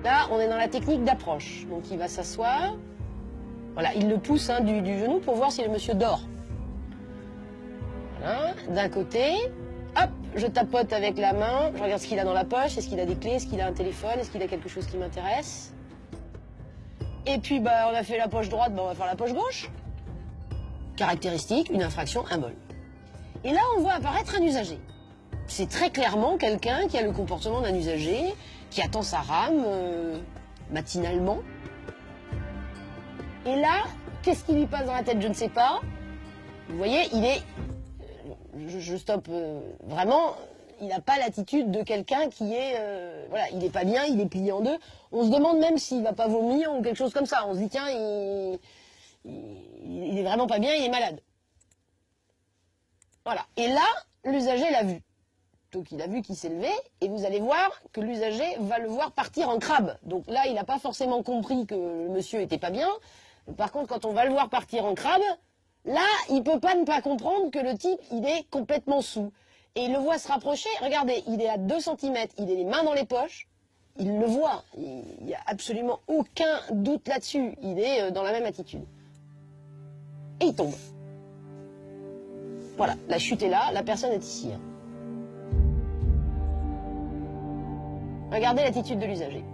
Là, on est dans la technique d'approche. Donc il va s'asseoir. Voilà, il le pousse du genou pour voir si le monsieur dort. Voilà, d'un côté. Hop, je tapote avec la main. Je regarde ce qu'il a dans la poche. Est-ce qu'il a des clés? Est-ce qu'il a un téléphone? Est-ce qu'il a quelque chose qui m'intéresse? Et puis, bah, on a fait la poche droite, bah, on va faire la poche gauche. Caractéristique, une infraction, un vol. Et là, on voit apparaître un usager. C'est très clairement quelqu'un qui a le comportement d'un usager, qui attend sa rame matinalement. Et là, qu'est-ce qui lui passe dans la tête? Je ne sais pas. Vous voyez, il est... Je stoppe vraiment, il n'a pas l'attitude de quelqu'un qui est... voilà, il n'est pas bien, il est plié en deux. On se demande même s'il ne va pas vomir ou quelque chose comme ça. On se dit, tiens, il est vraiment pas bien, il est malade. Voilà. Et là, l'usager l'a vu. Donc il a vu qu'il s'est levé, et vous allez voir que l'usager va le voir partir en crabe. Donc là, il n'a pas forcément compris que le monsieur était pas bien. Par contre, quand on va le voir partir en crabe, là, il peut pas ne pas comprendre que le type, il est complètement saoul. Et il le voit se rapprocher, regardez, il est à 2 cm, il a les mains dans les poches, il le voit, il n'y a absolument aucun doute là-dessus, il est dans la même attitude. Et il tombe. Voilà, la chute est là, la personne est ici. Regardez l'attitude de l'usager.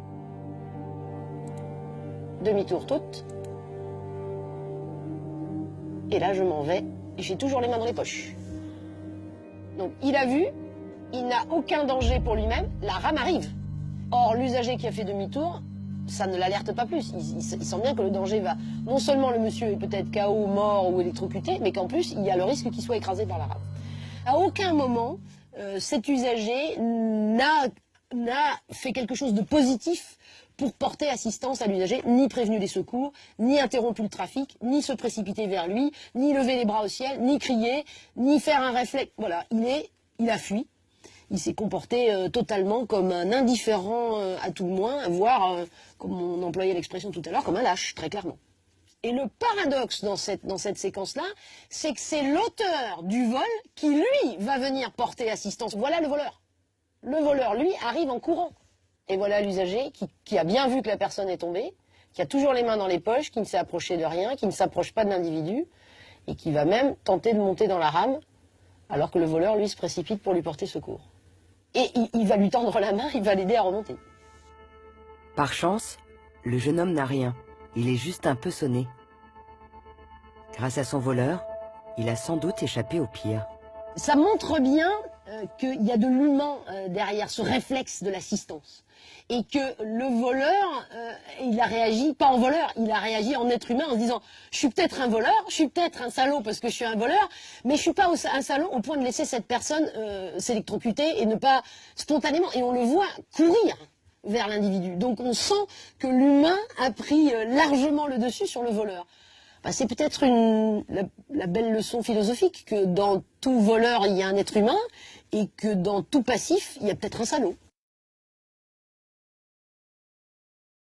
Demi-tour toute. Et là, je m'en vais. Et j'ai toujours les mains dans les poches. Donc, il a vu, il n'a aucun danger pour lui-même, la rame arrive. Or, l'usager qui a fait demi-tour, ça ne l'alerte pas plus. Il sent bien que le danger va... Non seulement le monsieur est peut-être KO, mort ou électrocuté, mais qu'en plus, il y a le risque qu'il soit écrasé par la rame. À aucun moment, cet usager n'a fait quelque chose de positif pour porter assistance à l'usager, ni prévenu des secours, ni interrompu le trafic, ni se précipiter vers lui, ni lever les bras au ciel, ni crier, ni faire un réflexe. Voilà, il a fui. Il s'est comporté totalement comme un indifférent à tout le moins, voire, comme on employait l'expression tout à l'heure, comme un lâche, très clairement. Et le paradoxe dans cette séquence-là, c'est que c'est l'auteur du vol qui, lui, va venir porter assistance. Voilà le voleur. Le voleur, lui, arrive en courant. Et voilà l'usager qui a bien vu que la personne est tombée, qui a toujours les mains dans les poches, qui ne s'est approché de rien, qui ne s'approche pas de l'individu, et qui va même tenter de monter dans la rame, alors que le voleur, lui, se précipite pour lui porter secours. Et il va lui tendre la main, il va l'aider à remonter. Par chance, le jeune homme n'a rien. Il est juste un peu sonné. Grâce à son voleur, il a sans doute échappé au pire. Ça montre bien qu'il y a de l'humain derrière ce réflexe de l'assistance. Et que le voleur, il a réagi pas en voleur, il a réagi en être humain en se disant « Je suis peut-être un voleur, je suis peut-être un salaud parce que je suis un voleur, mais je suis pas un salaud au point de laisser cette personne s'électrocuter et ne pas spontanément... » Et on le voit courir vers l'individu. Donc on sent que l'humain a pris largement le dessus sur le voleur. Ben, c'est peut-être la belle leçon philosophique que dans tout voleur, il y a un être humain et que dans tout passif, il y a peut-être un salaud.